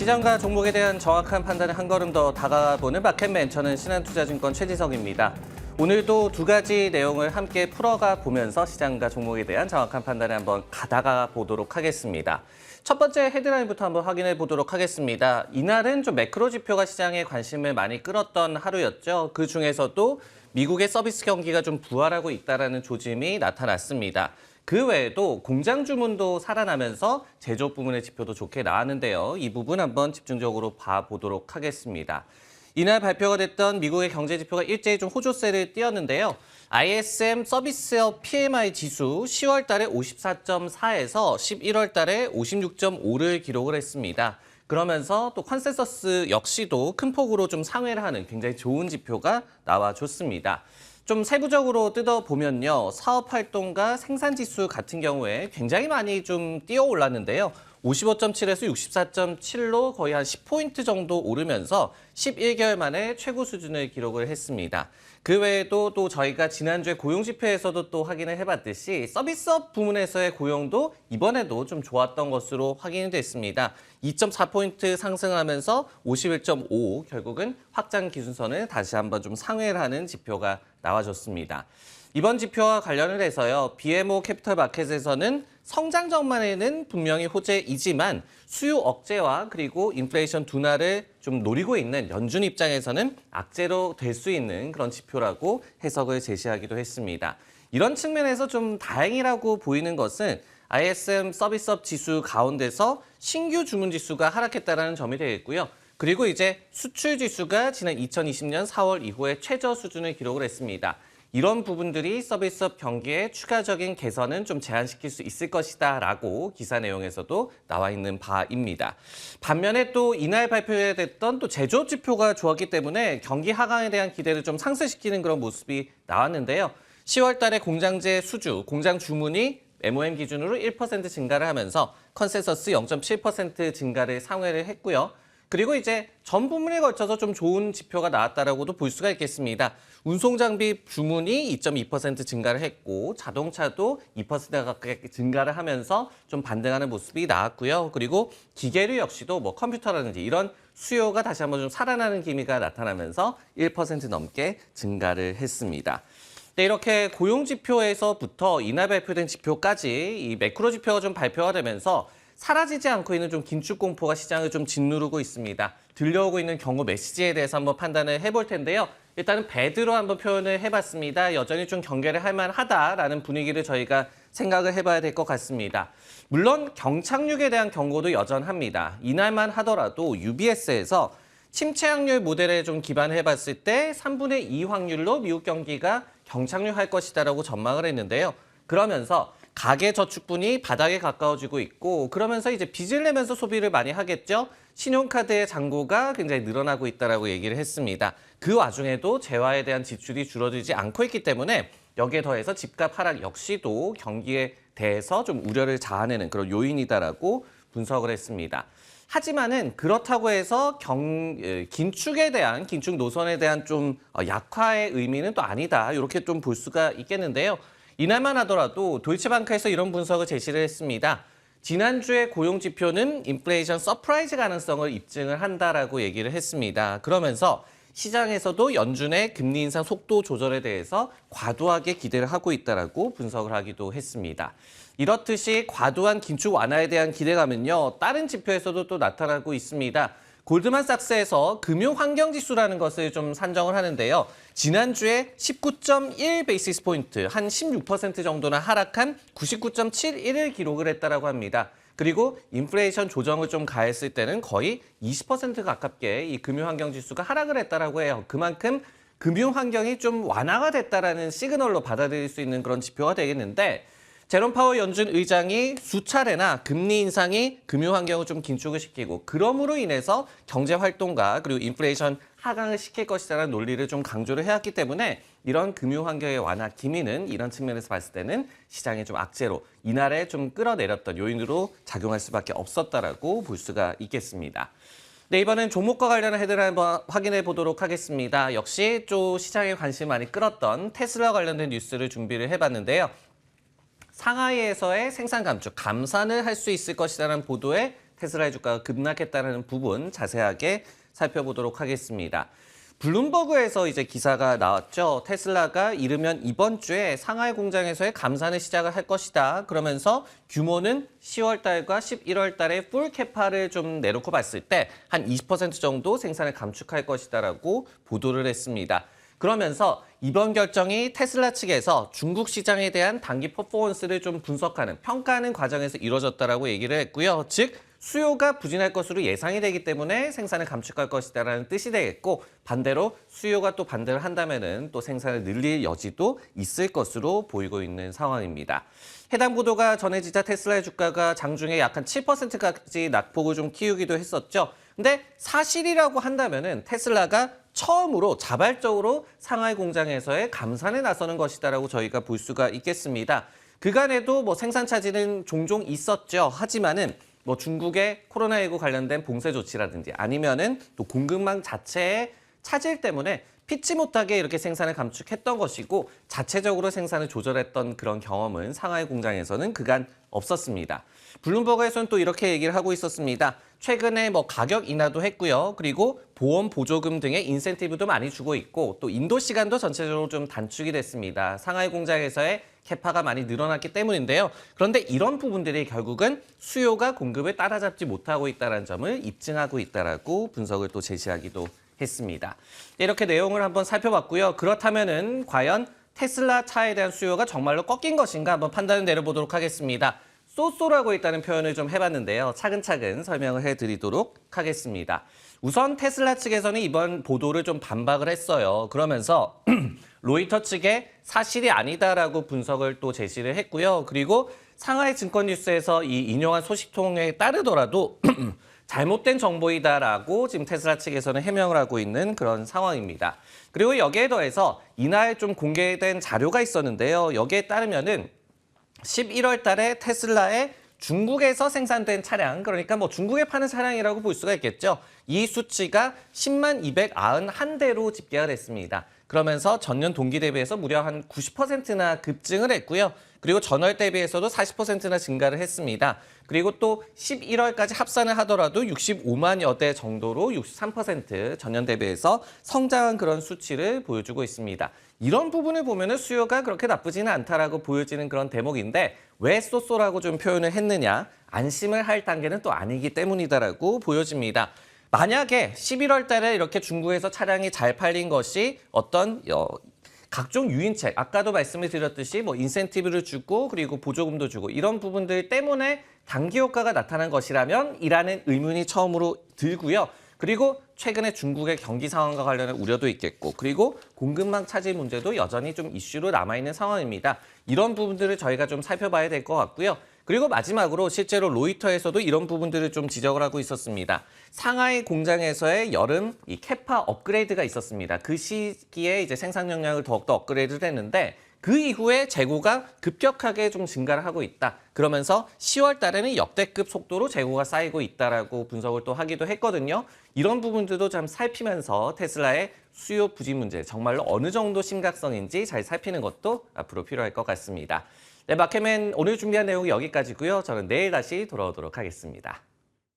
시장과 종목에 대한 정확한 판단에 한 걸음 더 다가가보는 마켓맨, 저는 신한투자증권 최지석입니다. 오늘도 두 가지 내용을 함께 풀어가 보면서 시장과 종목에 대한 정확한 판단에 한번 가다가 보도록 하겠습니다. 첫 번째 헤드라인부터 한번 확인해 보도록 하겠습니다. 이날은 좀 매크로 지표가 시장에 관심을 많이 끌었던 하루였죠. 그 중에서도 미국의 서비스 경기가 좀 부활하고 있다는 조짐이 나타났습니다. 그 외에도 공장 주문도 살아나면서 제조업 부문의 지표도 좋게 나왔는데요. 이 부분 한번 집중적으로 봐보도록 하겠습니다. 이날 발표가 됐던 미국의 경제 지표가 일제히 좀 호조세를 띄었는데요. ISM 서비스업 PMI 지수 10월 달에 54.4에서 11월 달에 56.5를 기록을 했습니다. 그러면서 또 컨센서스 역시도 큰 폭으로 좀 상회를 하는 굉장히 좋은 지표가 나와줬습니다. 좀 세부적으로 뜯어보면요. 사업활동과 생산지수 같은 경우에 굉장히 많이 좀 뛰어 올랐는데요. 55.7에서 64.7로 거의 한 10포인트 정도 오르면서 11개월 만에 최고 수준을 기록을 했습니다. 그 외에도 또 저희가 지난주에 고용지표에서도 또 확인을 해봤듯이 서비스업 부문에서의 고용도 이번에도 좀 좋았던 것으로 확인이 됐습니다. 2.4포인트 상승하면서 51.5, 결국은 확장 기준선을 다시 한번 좀 상회를 하는 지표가 나와줬습니다. 이번 지표와 관련을 해서요. BMO 캐피털 마켓에서는 성장 전망에는 분명히 호재이지만 수요 억제와 그리고 인플레이션 둔화를 좀 노리고 있는 연준 입장에서는 악재로 될 수 있는 그런 지표라고 해석을 제시하기도 했습니다. 이런 측면에서 좀 다행이라고 보이는 것은 ISM 서비스업 지수 가운데서 신규 주문 지수가 하락했다는 점이 되겠고요. 그리고 이제 수출 지수가 지난 2020년 4월 이후에 최저 수준을 기록을 했습니다. 이런 부분들이 서비스업 경기의 추가적인 개선은 좀 제한시킬 수 있을 것이다라고 기사 내용에서도 나와 있는 바입니다. 반면에 또 이날 발표됐던 또 제조업 지표가 좋았기 때문에 경기 하강에 대한 기대를 좀 상쇄시키는 그런 모습이 나왔는데요. 10월 달에 공장제 수주, 공장 주문이 MOM 기준으로 1% 증가를 하면서 컨센서스 0.7% 증가를 상회를 했고요. 그리고 이제 전 부문에 걸쳐서 좀 좋은 지표가 나왔다라고도 볼 수가 있겠습니다. 운송장비 주문이 2.2% 증가를 했고 자동차도 2% 가까이 증가를 하면서 좀 반등하는 모습이 나왔고요. 그리고 기계류 역시도 뭐 컴퓨터라든지 이런 수요가 다시 한번 좀 살아나는 기미가 나타나면서 1% 넘게 증가를 했습니다. 네, 이렇게 고용 지표에서부터 이날 발표된 지표까지 이 매크로 지표가 좀 발표가 되면서 사라지지 않고 있는 좀 긴축 공포가 시장을 좀 짓누르고 있습니다. 들려오고 있는 경고 메시지에 대해서 한번 판단을 해볼 텐데요. 일단은 배드로 한번 표현을 해봤습니다. 여전히 좀 경계를 할 만하다라는 분위기를 저희가 생각을 해봐야 될 것 같습니다. 물론 경착륙에 대한 경고도 여전합니다. 이날만 하더라도 UBS에서 침체 확률 모델에 좀 기반을 해봤을 때 3분의 2 확률로 미국 경기가 경착륙할 것이다라고 전망을 했는데요. 그러면서 가계저축분이 바닥에 가까워지고 있고 그러면서 이제 빚을 내면서 소비를 많이 하겠죠. 신용카드의 잔고가 굉장히 늘어나고 있다라고 얘기를 했습니다. 그 와중에도 재화에 대한 지출이 줄어들지 않고 있기 때문에 여기에 더해서 집값 하락 역시도 경기에 대해서 좀 우려를 자아내는 그런 요인이다라고 분석을 했습니다. 하지만은 그렇다고 해서 긴축에 대한 긴축 노선에 대한 좀 약화의 의미는 또 아니다. 이렇게 좀 볼 수가 있겠는데요. 이날만 하더라도 도이치방크에서 이런 분석을 제시를 했습니다. 지난주의 고용 지표는 인플레이션 서프라이즈 가능성을 입증을 한다라고 얘기를 했습니다. 그러면서 시장에서도 연준의 금리 인상 속도 조절에 대해서 과도하게 기대를 하고 있다라고 분석을 하기도 했습니다. 이렇듯이 과도한 긴축 완화에 대한 기대감은요, 다른 지표에서도 또 나타나고 있습니다. 골드만삭스에서 금융환경지수라는 것을 좀 산정을 하는데요. 지난주에 19.1 베이시스 포인트, 한 16% 정도나 하락한 99.71을 기록을 했다라고 합니다. 그리고 인플레이션 조정을 좀 가했을 때는 거의 20% 가깝게 이 금융환경지수가 하락을 했다라고 해요. 그만큼 금융환경이 좀 완화가 됐다라는 시그널로 받아들일 수 있는 그런 지표가 되겠는데 제롬 파월 연준 의장이 수차례나 금리 인상이 금융 환경을 좀 긴축을 시키고 그럼으로 인해서 경제 활동가 그리고 인플레이션 하강을 시킬 것이라는 논리를 좀 강조를 해왔기 때문에 이런 금융 환경의 완화 기미는 이런 측면에서 봤을 때는 시장의 좀 악재로 이날에 좀 끌어내렸던 요인으로 작용할 수밖에 없었다라고 볼 수가 있겠습니다. 네, 이번엔 종목과 관련한 헤드라인 한번 확인해 보도록 하겠습니다. 역시 또 시장에 관심 많이 끌었던 테슬라 관련된 뉴스를 준비를 해봤는데요. 상하이에서의 생산 감축, 감산을 할 수 있을 것이라는 보도에 테슬라의 주가가 급락했다는 부분 자세하게 살펴보도록 하겠습니다. 블룸버그에서 이제 기사가 나왔죠. 테슬라가 이르면 이번 주에 상하이 공장에서의 감산을 시작을 할 것이다. 그러면서 규모는 10월 달과 11월 달에 풀 캐파를 좀 내놓고 봤을 때 한 20% 정도 생산을 감축할 것이다라고 보도를 했습니다. 그러면서 이번 결정이 테슬라 측에서 중국 시장에 대한 단기 퍼포먼스를 좀 분석하는, 평가하는 과정에서 이루어졌다라고 얘기를 했고요. 즉, 수요가 부진할 것으로 예상이 되기 때문에 생산을 감축할 것이다라는 뜻이 되겠고, 반대로 수요가 또 반대를 한다면은 또 생산을 늘릴 여지도 있을 것으로 보이고 있는 상황입니다. 해당 보도가 전해지자 테슬라의 주가가 장중에 약 한 7%까지 낙폭을 좀 키우기도 했었죠. 근데 사실이라고 한다면은 테슬라가 처음으로 자발적으로 상하이 공장에서의 감산에 나서는 것이다라고 저희가 볼 수가 있겠습니다. 그간에도 뭐 생산 차질은 종종 있었죠. 하지만은 뭐 중국의 코로나19 관련된 봉쇄 조치라든지 아니면은 또 공급망 자체의 차질 때문에 피치 못하게 이렇게 생산을 감축했던 것이고 자체적으로 생산을 조절했던 그런 경험은 상하이 공장에서는 그간 없었습니다. 블룸버그에서는 또 이렇게 얘기를 하고 있었습니다. 최근에 뭐 가격 인하도 했고요. 그리고 보험 보조금 등의 인센티브도 많이 주고 있고 또 인도 시간도 전체적으로 좀 단축이 됐습니다. 상하이 공장에서의 캐파가 많이 늘어났기 때문인데요. 그런데 이런 부분들이 결국은 수요가 공급을 따라잡지 못하고 있다는 점을 입증하고 있다라고 분석을 또 제시하기도 했습니다. 이렇게 내용을 한번 살펴봤고요. 그렇다면은 과연 테슬라 차에 대한 수요가 정말로 꺾인 것인가 한번 판단을 내려보도록 하겠습니다. 쏘쏘라고 있다는 표현을 좀 해봤는데요. 차근차근 설명을 해드리도록 하겠습니다. 우선 테슬라 측에서는 이번 보도를 좀 반박을 했어요. 그러면서 로이터 측에 사실이 아니다라고 분석을 또 제시를 했고요. 그리고 상하이 증권뉴스에서 이 인용한 소식통에 따르더라도 잘못된 정보이다라고 지금 테슬라 측에서는 해명을 하고 있는 그런 상황입니다. 그리고 여기에 더해서 이날 좀 공개된 자료가 있었는데요. 여기에 따르면은 11월 달에 테슬라의 중국에서 생산된 차량, 그러니까 뭐 중국에 파는 차량이라고 볼 수가 있겠죠. 이 수치가 10만 291대로 집계가 됐습니다. 그러면서 전년 동기 대비해서 무려 한 90%나 급증을 했고요. 그리고 전월 대비해서도 40%나 증가를 했습니다. 그리고 또 11월까지 합산을 하더라도 65만여 대 정도로 63% 전년 대비해서 성장한 그런 수치를 보여주고 있습니다. 이런 부분을 보면은 수요가 그렇게 나쁘지는 않다라고 보여지는 그런 대목인데 왜 쏘쏘라고 좀 표현을 했느냐? 안심을 할 단계는 또 아니기 때문이다라고 보여집니다. 만약에 11월 달에 이렇게 중국에서 차량이 잘 팔린 것이 어떤 각종 유인책, 아까도 말씀을 드렸듯이 뭐 인센티브를 주고 그리고 보조금도 주고 이런 부분들 때문에 단기 효과가 나타난 것이라면 이라는 의문이 처음으로 들고요. 그리고 최근에 중국의 경기 상황과 관련한 우려도 있겠고 그리고 공급망 차질 문제도 여전히 좀 이슈로 남아있는 상황입니다. 이런 부분들을 저희가 좀 살펴봐야 될 것 같고요. 그리고 마지막으로 실제로 로이터에서도 이런 부분들을 좀 지적을 하고 있었습니다. 상하이 공장에서의 여름 이 캐파 업그레이드가 있었습니다. 그 시기에 이제 생산 역량을 더욱더 업그레이드를 했는데 그 이후에 재고가 급격하게 좀 증가를 하고 있다. 그러면서 10월 달에는 역대급 속도로 재고가 쌓이고 있다라고 분석을 또 하기도 했거든요. 이런 부분들도 좀 살피면서 테슬라의 수요 부진 문제 정말로 어느 정도 심각성인지 잘 살피는 것도 앞으로 필요할 것 같습니다. 네, 마켓맨 오늘 준비한 내용이 여기까지고요. 저는 내일 다시 돌아오도록 하겠습니다.